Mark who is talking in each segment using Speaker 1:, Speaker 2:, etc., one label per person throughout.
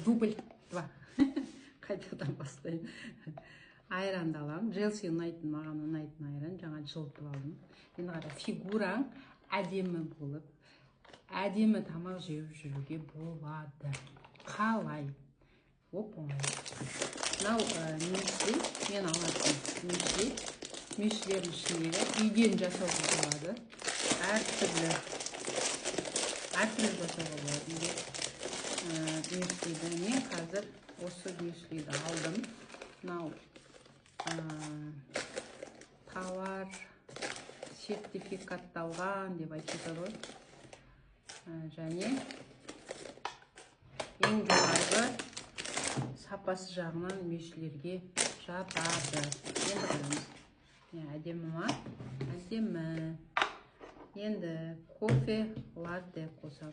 Speaker 1: Дубль 2. Қайтадан бастайын. Айранды аламын. Джелси ұнайтын, маған ұнайтын айран. Жаңа жылытып алдым. Енді қара, фигураң әдемі болып, әдемі тамақ жеу жүруге болады. Қалай? Оп-оңай. Мынау мюсли, мен алатын мюсли. Мюслердің ішіндегі үйден жасауға болады. Әртүрлі жасауға болады. Мюслиді мен қазір осы мюслиді алдым. Мынау тауар сертификатталған деп айтады ғой. Және ең жоғарғы сапасы жағынан мюслилерге жатады. Енді қараңыз. Әдемі ма? Әдемі. Енді кофе латте қосам.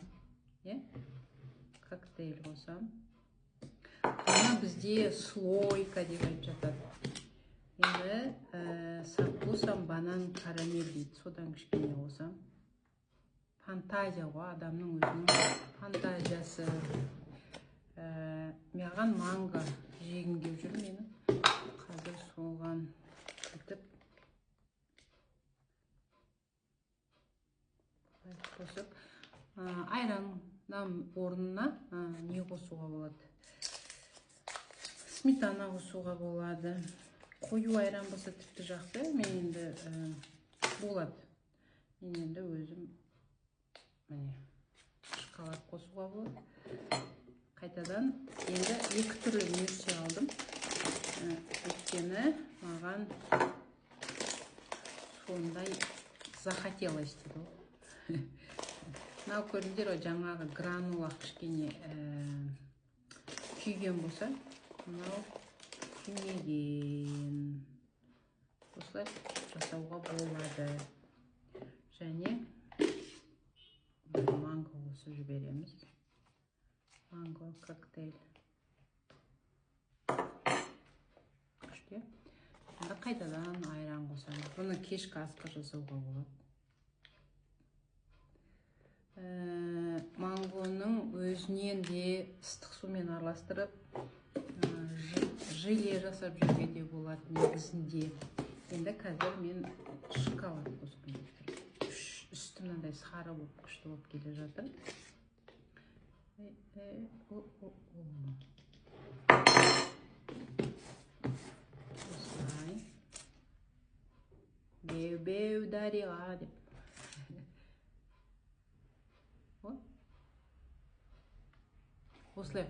Speaker 1: Коктейль қосам. Бұны бізде слойка деп айтып жатады. Енді қосам банан карамель дейді. Содан кішкене қосам. Фантазия ғой, адамның өзінің фантазиясы. Маған манго жегім келіп жүр мені. Қазір соған бітіп қосып, айранның орнына не қосуға болады? Сметана қосуға болады. Қою айран болса тіпті жақсы. Мен енді болады. Мен енді өзім шоколад қосуға болады. Қайтадан енді екі түрлі мюсли алдым. Өйткені маған сондай захотелось дейді ғой. Мынау көрдіңдер ғой, жаңағы гранула кішкене күйген болса, мынау күймеген. Осылай жасауға болады. Және манго қосып жібереміз. Манго коктейль. Күшті. Енді қайтадан айран қосамыз. Бұны кешкі асқа жасауға болады. Мангоның өзінен де ыстық сумен араластырып, желе жасап жеуге де болады негізінде. Енді қазір мен шоколад қосқым келіп тұр. Үсті мынандай сары болып, күшті болып келе жатыр. Осылай. Беу-беу дариға деп. Осылай